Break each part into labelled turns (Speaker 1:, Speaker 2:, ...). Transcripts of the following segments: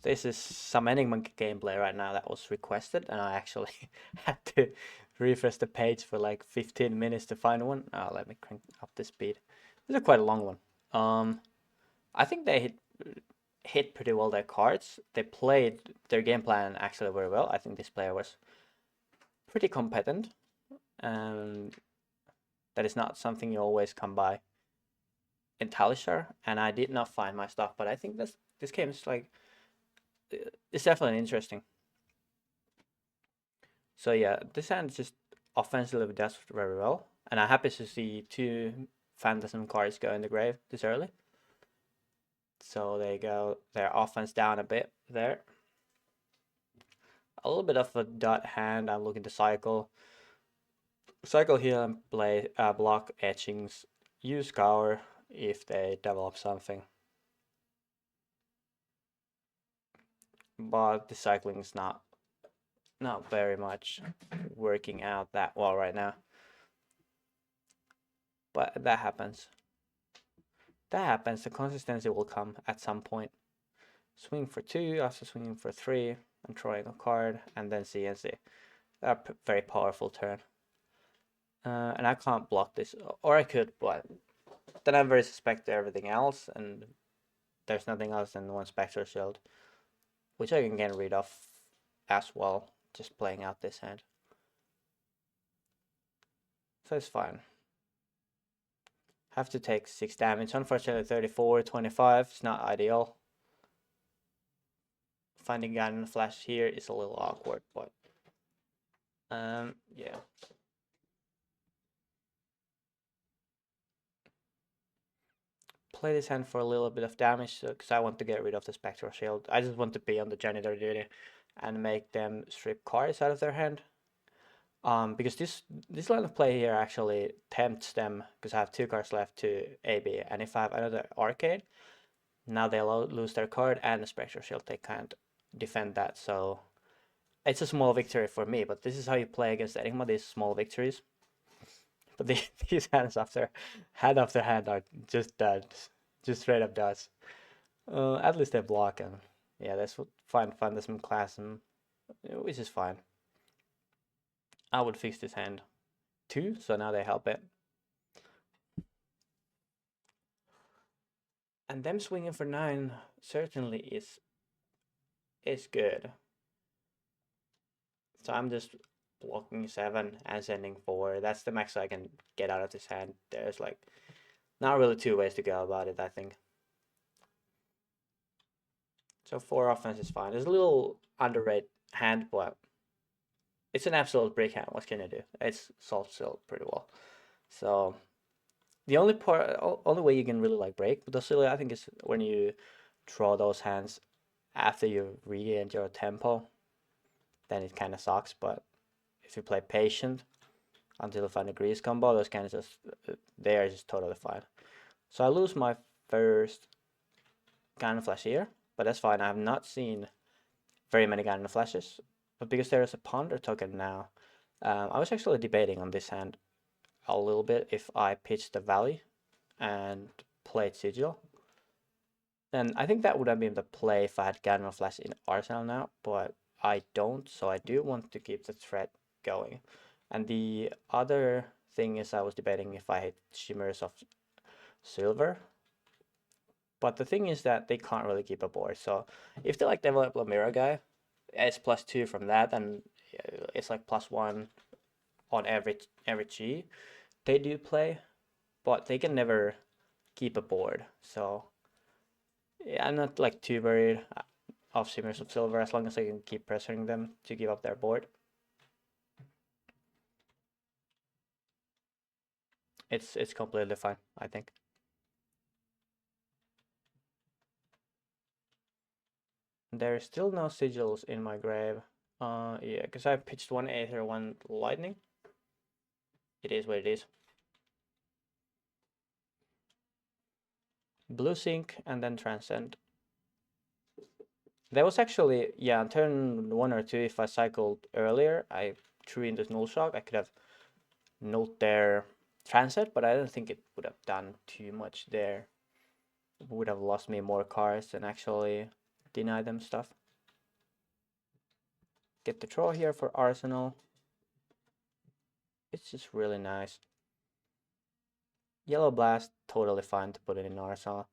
Speaker 1: This is some Enigma gameplay right now that was requested, and I actually had to refresh the page for like 15 minutes to find one. Let me crank up the speed. This is quite a long one. I think they hit pretty well their cards. They played their game plan actually very well. I think this player was pretty competent, and that is not something you always come by entirely sure. And I did not find my stuff, but I think this game is like it's definitely interesting. So yeah, this hand just offensively does very well, and I'm happy to see two Phantasm cards go in the grave this early. So they go their offense down a bit there. A little bit of a dot hand. I'm looking to cycle here and play block etchings. Use cower if they develop something, but the cycling is not very much working out that well right now. But that happens. That happens. The consistency will come at some point. Swing for 2, after swinging for 3, and drawing a card, and then CNC. A very powerful turn. And I can't block this, or I could, but then I'm very suspect to everything else, and there's nothing else than one Spectral Shield, which I can get rid of as well, just playing out this hand. So it's fine. Have to take 6 damage. Unfortunately, 34, 25 is not ideal. Finding Gun Flash here is a little awkward, but yeah. Play this hand for a little bit of damage because I want to get rid of the Spectral Shield. I just want to be on the janitor duty and make them strip cards out of their hand. Because this line of play here actually tempts them because I have 2 cards left to AB, and if I have another arcade, now they lose their card and the Spectral Shield. They can't defend that, so it's a small victory for me. But this is how you play against Enigma, these small victories. But these hands after hand are just duds, just straight up duds. At least they block, and yeah, that's what fine Phantasm class, and which is fine. I would fix this hand too, so now they help it. And them swinging for 9 certainly is good. So I'm just blocking 7 and sending 4. That's the max I can get out of this hand. There's like not really 2 ways to go about it, I think. So 4 offense is fine. It's a little underrated hand, but it's an absolute brick hand. What can you do? It's solved still pretty well. So the only way you can really like break with Oscilio, I think, is when you draw those hands after you regained your tempo. Then it kind of sucks. But if you play patient until you find a grease combo, those kind of just they are just totally fine. So I lose my first Ganon Flash here, but that's fine. I have not seen very many Ganon Flashes, but because there is a ponder token now, I was actually debating on this hand a little bit if I pitched the Valley and played Sigil. And I think that would have been the play if I had Ganon Flash in Arsenal now, but I don't, so I do want to keep the threat going. And the other thing is I was debating if I hit Shimmers of Silver, but the thing is that they can't really keep a board. So if they like develop a mirror guy, it's +2 from that, and it's like +1 on every G. They do play, but they can never keep a board. So yeah, I'm not like too worried of Shimmers of Silver as long as I can keep pressuring them to give up their board. It's completely fine, I think. There's still no sigils in my grave. Yeah, because I pitched 1 Aether, 1 Lightning. It is what it is. Blue Sync and then Transcend. There was actually, yeah, on turn 1 or 2, if I cycled earlier, I threw in this Null Shock. I could have nulled their Transcend, but I don't think it would have done too much there. It would have lost me more cards and actually deny them stuff. Get the draw here for Arsenal. It's just really nice. Yellow Blast, totally fine to put it in Arsenal.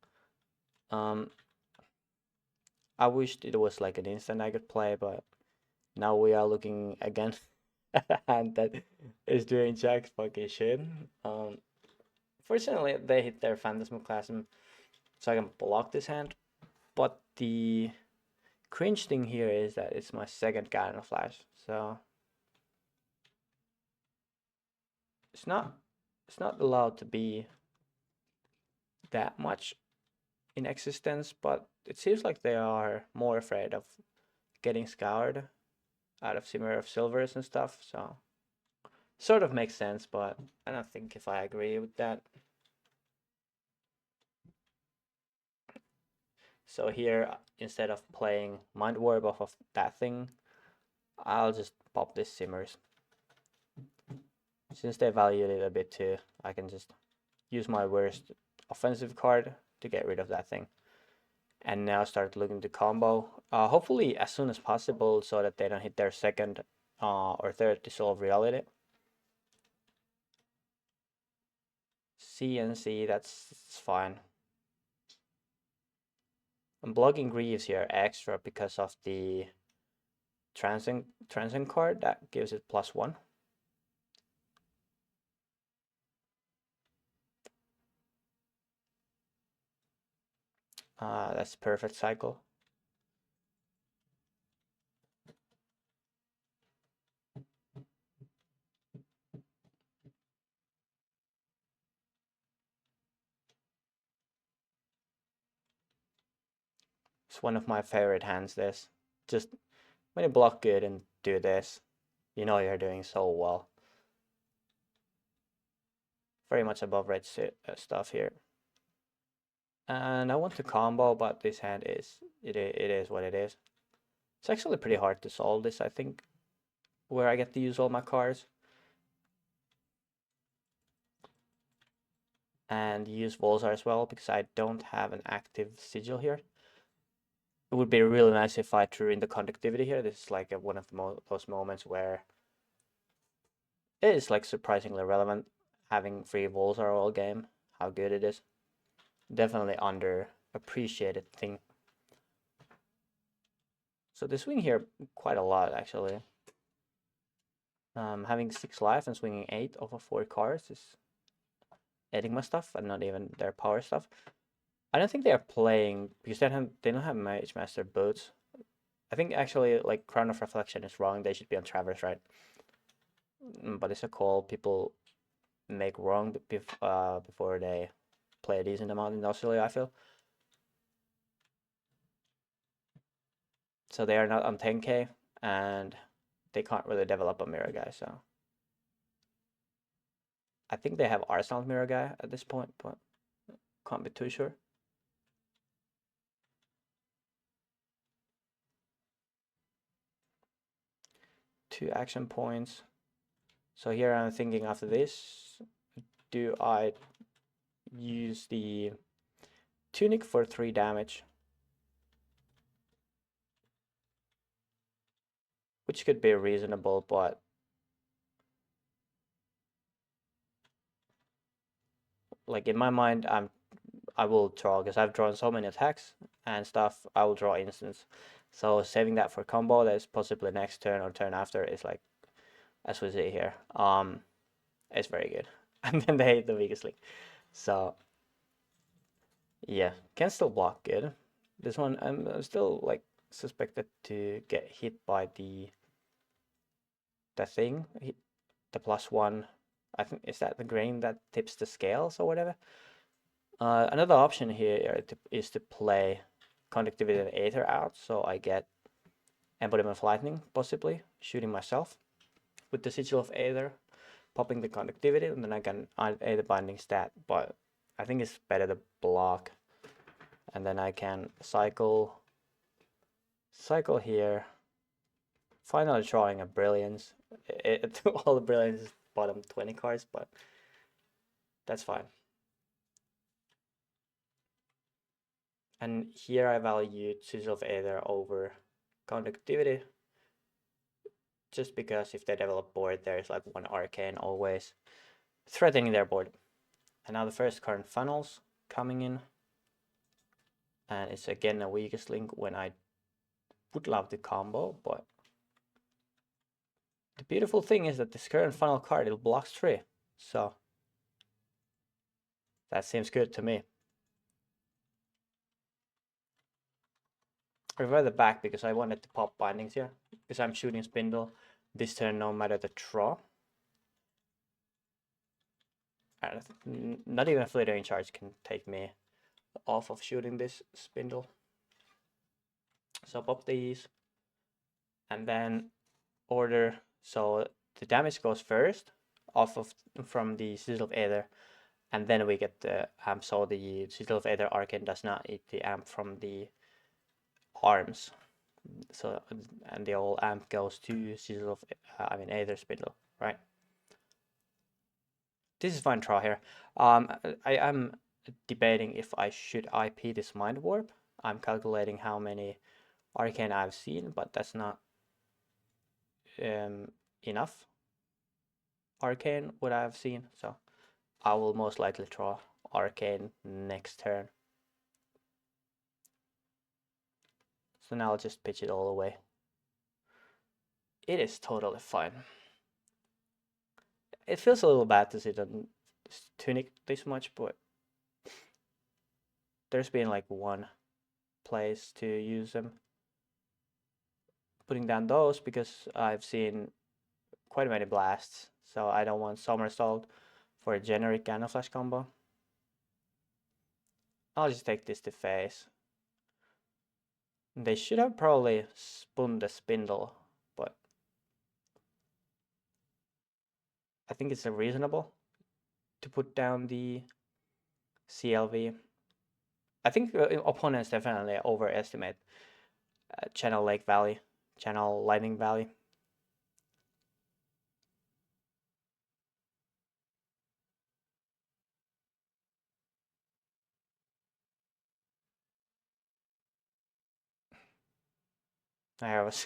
Speaker 1: I wished it was like an instant I could play, but now we are looking again at a hand that is doing jack fucking shit. Fortunately, they hit their Phantasmoclasm, so I can block this hand. But the cringe thing here is that it's my second Cannon Flash, so it's not allowed to be that much in existence, but it seems like they are more afraid of getting scoured out of Simmer of Silvers and stuff, so sort of makes sense, but I don't think if I agree with that. So here, instead of playing Mind Warp off of that thing, I'll just pop this Simmers. Since they valued it a bit too, I can just use my worst offensive card to get rid of that thing. And now start looking to combo. Hopefully as soon as possible so that they don't hit their second or third Dissolve Reality. CNC, that's fine. I'm blocking Greaves here extra because of the Transcend card that gives it +1. That's perfect cycle. It's one of my favorite hands, this. Just when you block good and do this, you know you're doing so well. Very much above red stuff here. And I want to combo, but this hand is, it is what it is. It's actually pretty hard to solve this, I think, where I get to use all my cards. And use Volzar as well, because I don't have an active sigil here. It would be really nice if I threw in the conductivity here. This is like one of those moments where it is like surprisingly relevant having free Volzar all game, how good it is. Definitely underappreciated thing. So they swing here quite a lot actually. Having 6 life and swinging 8 over 4 cards is Enigma stuff and not even their power stuff. I don't think they are playing because they don't have Mage Master boots. I think actually like Crown of Reflection is wrong. They should be on Traverse, right? But it's a call people make wrong before they play a decent amount in Oscilio, I feel. So they are not on 10k and they can't really develop a mirror guy, so I think they have Arsenal mirror guy at this point, but can't be too sure. Two action points. So here I'm thinking after this, do I use the Tunic for 3 damage? Which could be reasonable, but like in my mind, I will draw because I've drawn so many attacks and stuff. I will draw instants. So saving that for combo that is possibly next turn or turn after is like, as we see here, it's very good. And then they hit the weakest link. So yeah, can still block good. This one I'm still like suspected to get hit by the thing, the +1. I think is that the grain that tips the scales or whatever. Another option here is to play Conductivity and Aether out, so I get Embodiment of Lightning, possibly shooting myself with the Sigil of Aether, popping the Conductivity, and then I can add Aether Binding stat. But I think it's better to block, and then I can cycle here. Finally drawing a Brilliance. All the Brilliance is bottom 20 cards, but that's fine. And here I value Sizzle of Aether over Conductivity, just because if they develop board, there's like one Arcane always threatening their board. And now the first current funnels coming in. And it's again a weakest link when I would love the combo, but the beautiful thing is that this current funnel card, it blocks 3. So that seems good to me. I reverted the back because I wanted to pop bindings here, because I'm shooting Spindle this turn no matter the draw. And not even a Flittering Charge can take me off of shooting this Spindle. So pop these, and then order, so the damage goes first off of from the Sizzle of Aether, and then we get the amp, so the Sizzle of Aether Arcane does not eat the amp from the arms. So, and the whole amp goes to Sizzle of, Aether Spindle, right? This is fine draw here. I am debating if I should IP this Mind Warp. I'm calculating how many Arcane I've seen, but that's not enough Arcane what I've seen, so I will most likely draw Arcane next turn. So now I'll just pitch it all away. It is totally fine. It feels a little bad to sit on this Tunic this much, but there's been like one place to use them. Putting down those because I've seen quite many blasts, so I don't want Somersault for a generic Gano Flash combo. I'll just take this to face. They should have probably spun the Spindle, but I think it's reasonable to put down the CLV. I think opponents definitely overestimate Channel Lake Valley, Channel Lightning Valley. I was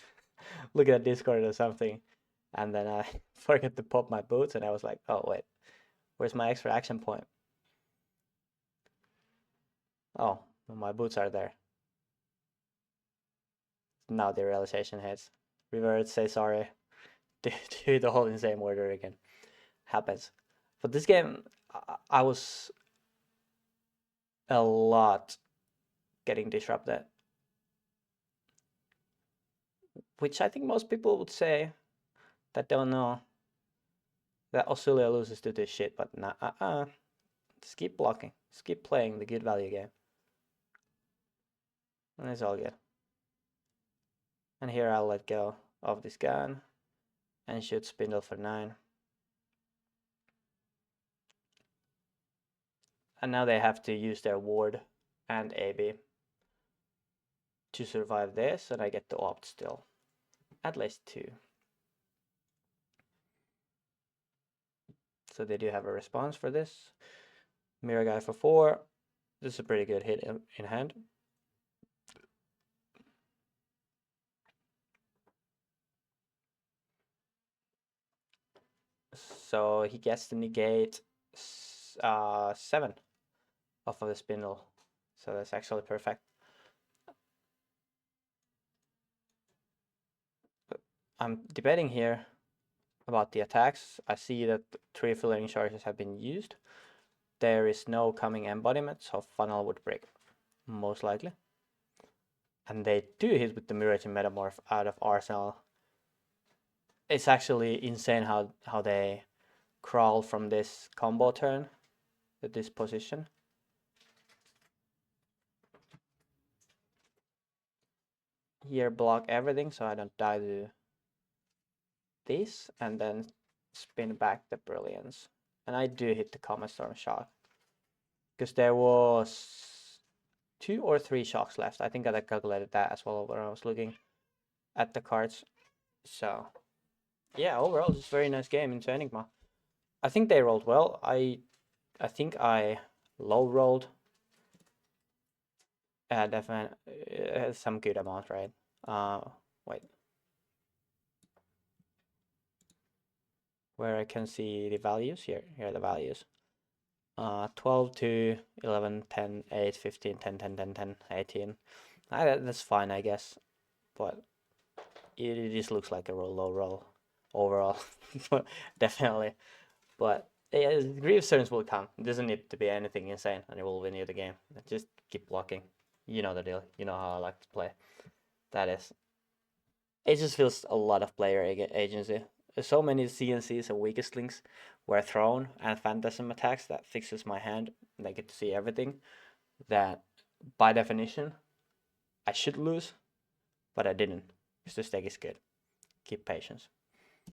Speaker 1: looking at Discord or something, and then I forgot to pop my boots, and I was like, oh wait, where's my extra action point? Oh, my boots are there. Now the realization hits. Revert, say sorry. Do the whole in the same order again. Happens. But this game, I was a lot getting disrupted, which I think most people would say that don't know that Oscilio loses to this shit, but nah, just keep blocking, just keep playing the good value game, and it's all good. And here I'll let go of this gun and shoot Spindle for 9. And now they have to use their ward and AB to survive this, and I get to opt still. At least 2. So they do have a response for this. Mirror Guy for 4. This is a pretty good hit in hand. So he gets to negate 7 off of the Spindle. So that's actually perfect. I'm debating here about the attacks. I see that 3 Flittering Charges have been used. There is no coming embodiment, so Funnel would break, most likely. And they do hit with the Miraging Metamorph out of Arsenal. It's actually insane how they crawl from this combo turn to this position. Here block everything so I don't die to this, and then spin back the Brilliance. And I do hit the Comet Storm shock, because there was 2 or 3 shocks left. I think I calculated that as well when I was looking at the cards. So yeah, overall it's a very nice game into Enigma. I think they rolled well. I think I low rolled Definitely some good amount, right? Wait, where I can see the values here. Here are the values. 12 to 11, 10, 8, 15, 10, 10, 10, 10, 18. That's fine, I guess, but it just looks like a low roll overall, definitely. But yeah, grief turns will come. It doesn't need to be anything insane, and it will win you the game. Just keep blocking. You know the deal. You know how I like to play. That is. It just feels a lot of player agency. So many CNCs and weakest links were thrown, and phantasm attacks that fixes my hand. And I get to see everything. That by definition I should lose, but I didn't. Because this deck is good. Keep patience.